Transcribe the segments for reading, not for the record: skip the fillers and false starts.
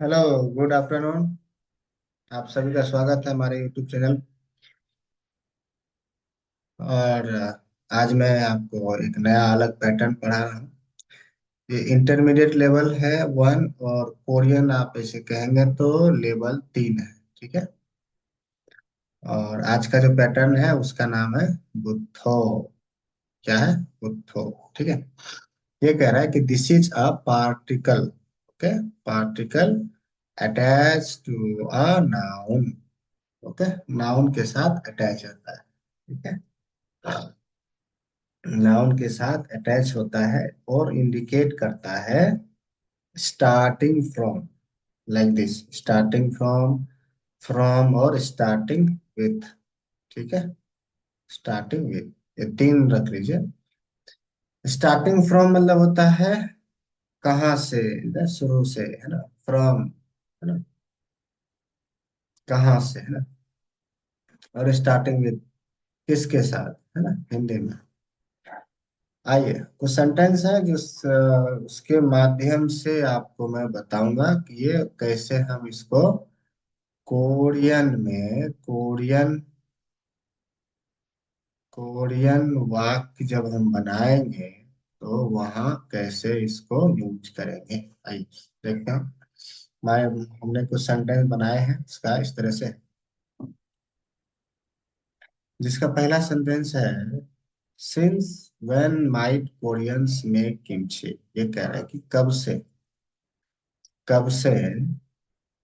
Hello. Good afternoon. आप सभी का स्वागत है हमारे यूट्यूब चैनल। और आज मैं आपको एक नया अलग पैटर्न पढ़ा रहा हूँ। ये इंटरमीडिएट लेवल है 1, और कोरियन आप ऐसे कहेंगे तो लेवल 3 है। ठीक है। और आज का जो पैटर्न है उसका नाम है बुद्धो। क्या है? बुद्धो। ठीक है। ये कह रहा है कि this is a particle. Okay. Particle attach to a noun. Okay. Noun के साथ अटैच होता है। ठीक है। नाउन के साथ अटैच होता है और इंडिकेट करता है starting from. Like this, starting from, from और स्टार्टिंग विथ। ठीक है। स्टार्टिंग विथ, ये तीन रख लीजिए। स्टार्टिंग फ्रॉम मतलब होता है कहाँ से, शुरू से, है ना। फ्रॉम, है ना, कहाँ से, है ना। और स्टार्टिंग विथ किसके साथ, है ना, हिंदी में। आइए, कुछ सेंटेंस है जो उसके माध्यम से आपको मैं बताऊंगा कि ये कैसे हम इसको कोरियन वाक्य जब हम बनाएंगे तो वहाँ कैसे इसको यूज करेंगे। आइए देखते हैं। मैं हमने कुछ सेंटेंस बनाए हैं इसका इस तरह से, जिसका पहला सेंटेंस है since when might Koreans make kimchi. ये कह रहा है कि कब से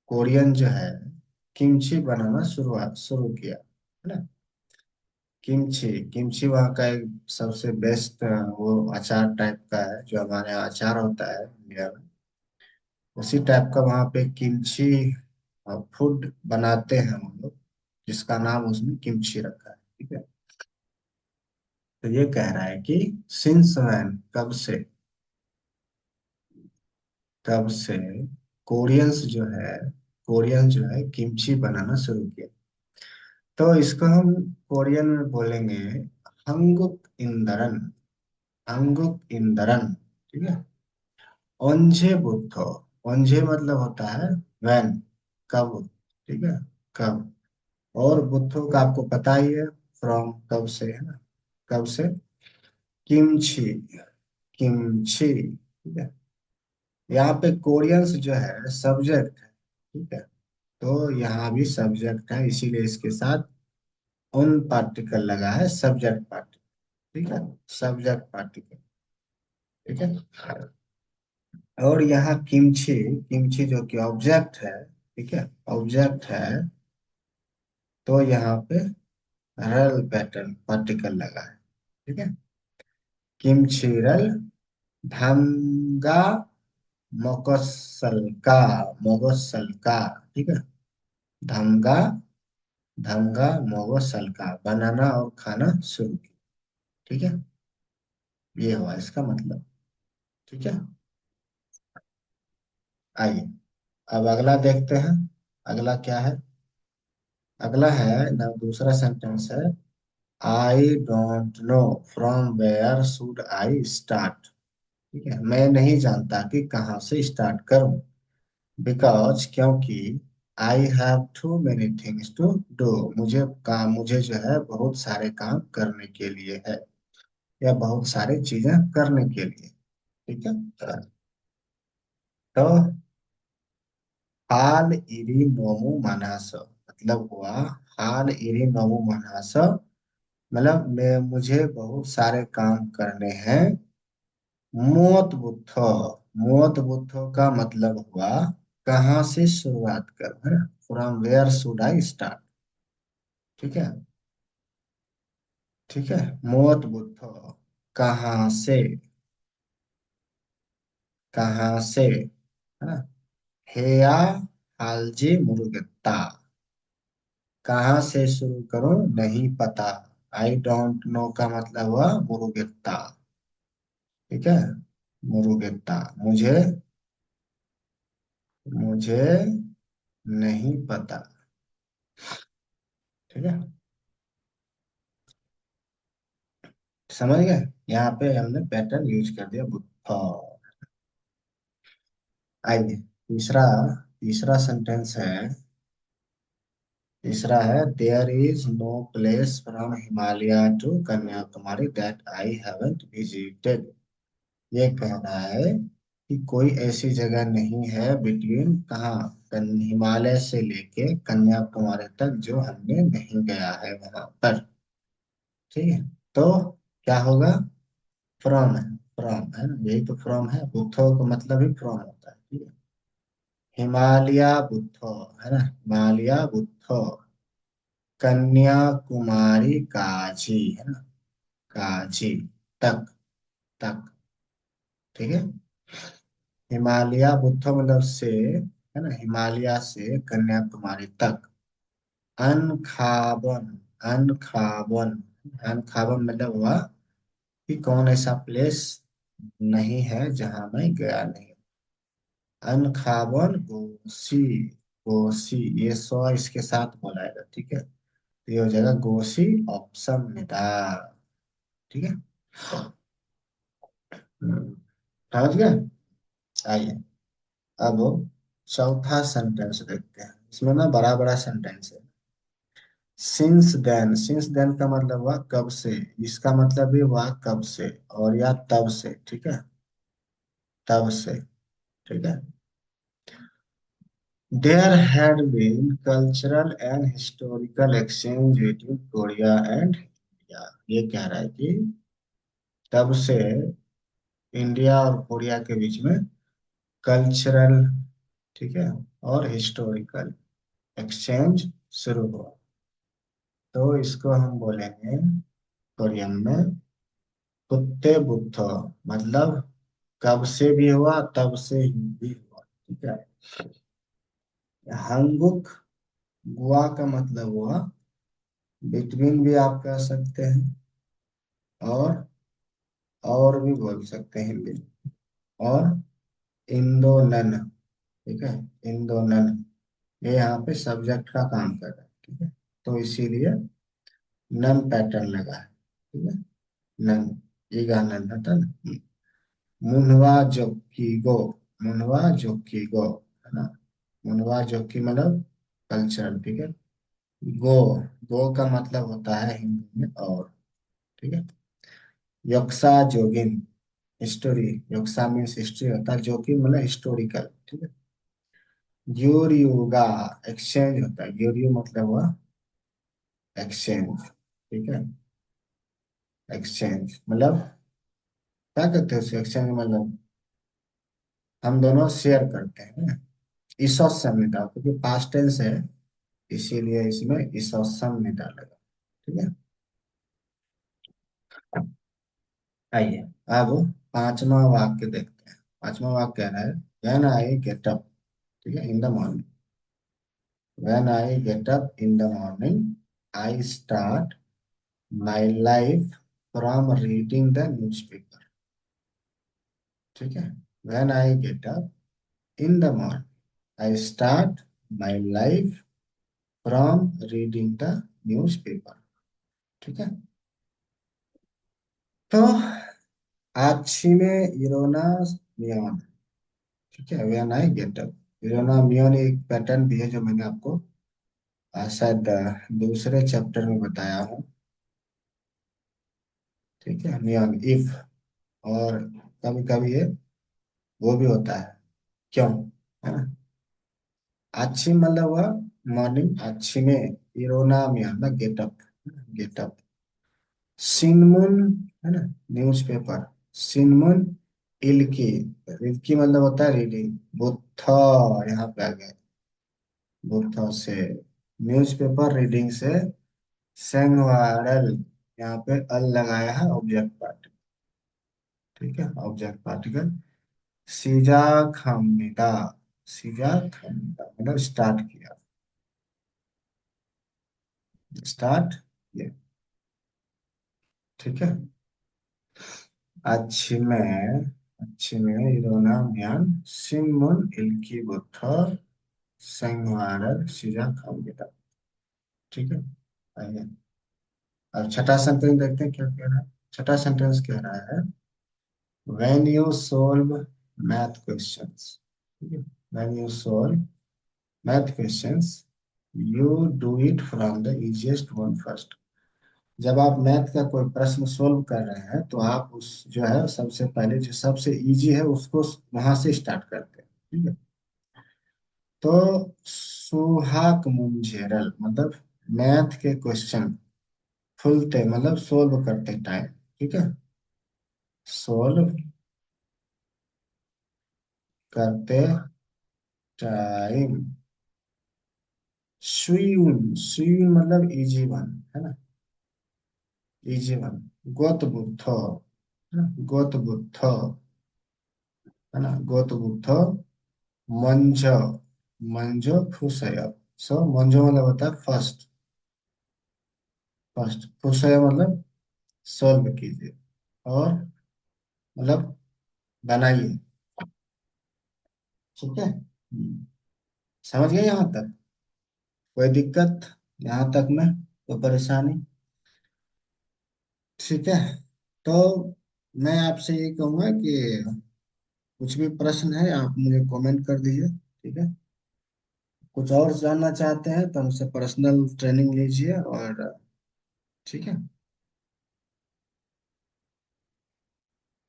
कोरियन जो है किमची बनाना शुरू किया, है ना। किमची किमची वहाँ का एक सबसे बेस्ट वो अचार टाइप का है, जो हमारे यहाँ अचार होता है इंडिया में। उसी टाइप का वहाँ पे किमची फूड बनाते हैं हम लोग, जिसका नाम उसने किमची रखा है। ठीक है। तो ये कह रहा है कि सिंस व्हेन, कब से कोरियन जो है किमची बनाना शुरू किया। तो इसको हम कोरियन में बोलेंगे हंगुक इंदरन। हंगुक इंदरन। ठीक है। ओंझे बुद्धो। ओंझे मतलब होता है व्हेन, कब। ठीक है। कब। और बुद्धो का आपको पता ही है, फ्रॉम, कब से, है ना। कब से। Kimchi, kimchi. ठीक है। यहाँ पे कोरियंस जो है सब्जेक्ट है। ठीक है। तो यहाँ भी सब्जेक्ट है, इसीलिए इसके साथ उन पार्टिकल लगा है, सब्जेक्ट पार्टिकल। ठीक है। Subject particle. ठीक है। और यहाँ किमची, किमची जो कि ऑब्जेक्ट है। ठीक है। ऑब्जेक्ट है। तो यहाँ पे रल पैटर्न पार्टिकल लगा है। ठीक है। किमची रल धमगा मोकसलका, मोगसलका। ठीक है। धमगा, धमगा मोगसलका, बनाना और खाना शुरू किया। ठीक है। ये हुआ इसका मतलब। ठीक है। आइए, अब अगला देखते हैं। अगला क्या है? अगला है ना, दूसरा सेंटेंस है I don't know from where should I start. ठीक है। मैं नहीं जानता कि कहाँ से स्टार्ट करूं। बिकॉज, क्योंकि I have too many things to do. मुझे जो है बहुत सारे काम करने के लिए है, या बहुत सारी चीजें करने के लिए। ठीक है। तो हाल इरी नोमू मनास मतलब हुआ हाल इरी नोमू मनास, मतलब मैं मुझे बहुत सारे काम करने हैं। मोत बुद्धो, मोत बुद्धो का मतलब हुआ कहाँ से शुरुआत करूं, है ना। From where should I start. ठीक है। ठीक है। मोत बुद्धो, कहाँ से, कहाँ से, है ना। हेया हालजी मुरुगत्ता, कहाँ से शुरू करूं नहीं पता। आई डोंट नो का मतलब हुआ मुरुगेत्ता। ठीक है। मुरुगेत्ता, मुझे, मुझे नहीं पता। ठीक है। समझ गए? यहाँ पे हमने पैटर्न यूज कर दिया बुद्धा। आइए तीसरा, तीसरा सेंटेंस है, तीसरा है, there is no place from Himalaya to Kanyakumari that I haven't visited. ये कह रहा है कि कोई ऐसी जगह नहीं है बिटवीन कहाँ, हिमालय से लेके कन्याकुमारी तक जो हमने नहीं गया है वहां पर। ठीक है, तो क्या होगा, फ्रॉम है, फ्रॉम है ना, यही तो फ्रॉम है, बुद्धो का मतलब ही फ्रॉम होता है। ठीक है, हिमालय बुद्धो, है ना, हिमालय बुद्धो कन्याकुमारी काजी, है ना, काजी तक, तक। ठीक है, हिमालय बुद्धो मतलब से, है ना, हिमालय से कन्याकुमारी तक। अनखाबन, अनखाबन, अनखाबन मतलब हुआ कि कौन ऐसा प्लेस नहीं है जहां मैं गया नहीं। अनखाबन गोसी, गोसी, ये सौ इसके साथ बोलाएगा। ठीक है, तो ये हो जाएगा गोसी ऑप्शन निदा। ठीक है, समझ गए। आइए अब चौथा सेंटेंस देखते हैं, इसमें ना बड़ा बड़ा सेंटेंस है। सिंस देन का मतलब हुआ कब से, इसका मतलब भी हुआ कब से, और या तब से। ठीक है, तब से। ठीक है, there had been cultural and historical exchange between Korea and India. ये कह रहा है कि तब से इंडिया और कोरिया के बीच में कल्चरल, ठीक है, और हिस्टोरिकल एक्सचेंज शुरू हुआ। तो इसको हम बोलेंगे कोरियन में कुत्ते बुद्धो, मतलब कब से भी हुआ तब से ही भी हुआ। ठीक है, हंगुक गुआ का मतलब हुआ बिटवीन भी आप कह सकते हैं, और भी बोल सकते हैं हिंदी में। और इंदोनन, ठीक है, इंदोनन, ये यहाँ पे सब्जेक्ट का काम कर रहा है। ठीक है, तो इसीलिए नन पैटर्न लगा है। ठीक है, नन, ये गाना था ना, मुनवा जोकीगो, मुनवा जोकीगो, है ना, मुनवा जोकी मतलब कल्चर। ठीक है, गो, गो का मतलब होता है हिंदी में और। ठीक है, यक्सा जोगिन, हिस्टोरी, योक्सा मीन्स हिस्ट्री होता है, जो कि मतलब हिस्टोरिकल। ठीक है, ग्योरियोगा एक्सचेंज होता है, ग्योरियो मतलब हुआ एक्सचेंज। ठीक है, एक्सचेंज मतलब क्या कहते हैं उसे, एक्सचेंज मतलब हम दोनों शेयर करते हैं ना। ईसोत्सव में था क्योंकि पास्ट टेंस है, इसीलिए इसमें ईसोत्सव में डालेगा। ठीक है, आइए अब पांचवा वाक्य देखते हैं। पांचवा वाक्य कह रहा है, व्हेन आई गेट अप, ठीक है, in the morning, when I get up in the morning I start my life from reading the newspaper. ठीक है, when I get up in the morning I start my life from reading the newspaper. ठीक है, तो आच्छी में इरोना मियोन। ठीक है, when I get up, इरोना मियोन एक पैटर्न भी है जो मैंने आपको शायद दूसरे चैप्टर में बताया हूँ। ठीक है, मियोन इफ, और कभी कभी ये वो भी होता है क्यों, है ना। अच्छी मतलब हुआ मॉर्निंग, अच्छी में इरोना में आना गेटअप, गेटअप। सिनमुन, है ना, न्यूज़पेपर, सिनमुन इल्की, इल्की मतलब होता है रीडिंग, बुद्ध, यहाँ पे आ गया, बुद्ध से न्यूज़पेपर रीडिंग से सेंगवारल, यहाँ पे अल लगाया है ऑब्जेक्ट पार्ट। ठीक है, ऑब्जेक्ट पार्टिकल, सीजा खमीदा, सीजा खमीदा मतलब स्टार्ट किया, स्टार्ट किया। ठीक है, अच्छी में इरोना म्यान सिमन इल्की बुथर सेंगवारल सीजा खमीदा। ठीक है, आइए अब छठा सेंटेंस देखते हैं क्या कह रहा है। छठा सेंटेंस कह रहा है, when you solve math questions, ठीक है, when you solve math questions you do it from the easiest one first. जब आप मैथ का कोई प्रश्न सोल्व कर रहे हैं तो आप उस जो है सबसे पहले जो सबसे इजी है उसको वहां से स्टार्ट करते हैं, ठीक है। तो सुहाक मुंजेरल मतलब मैथ के क्वेश्चन खुलते मतलब सोल्व करते टाइम, ठीक है। सोल्व करते टाइम सुयून सुयून मतलब इजी वन है ना, इजी वन। गोत बुद्ध है ना, गोत बुद्ध है ना, गोत बुद्ध मंज मंजो फुसय। सो मंजो मतलब होता है फर्स्ट, फर्स्ट फुसय मतलब सॉल्व कीजिए और मतलब बनाइए, ठीक है। समझ गए यहाँ तक? कोई दिक्कत यहाँ तक में, कोई परेशानी? ठीक है। तो मैं आपसे ये कहूंगा कि कुछ भी प्रश्न है आप मुझे कमेंट कर दीजिए, ठीक है। कुछ और जानना चाहते हैं तो हमसे पर्सनल ट्रेनिंग लीजिए, और ठीक है,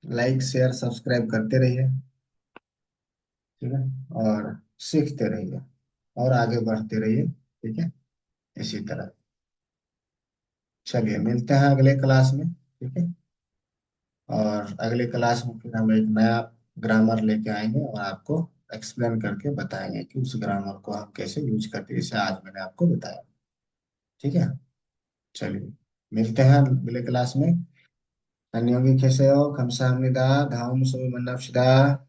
लाइक शेयर सब्सक्राइब करते रहिए, ठीक है। और सीखते रहिए और आगे बढ़ते रहिए, ठीक है, इसी तरह। चलिए मिलते हैं अगले क्लास में, ठीक है। और अगले क्लास में फिर हम एक नया ग्रामर लेके आएंगे और आपको एक्सप्लेन करके बताएंगे कि उस ग्रामर को हम कैसे यूज करते हैं, जैसे आज मैंने आपको बताया, ठीक है। चलिए मिलते हैं अगले क्लास में। 안녕히 계세요. 감사합니다. 다음 수업에 만납시다.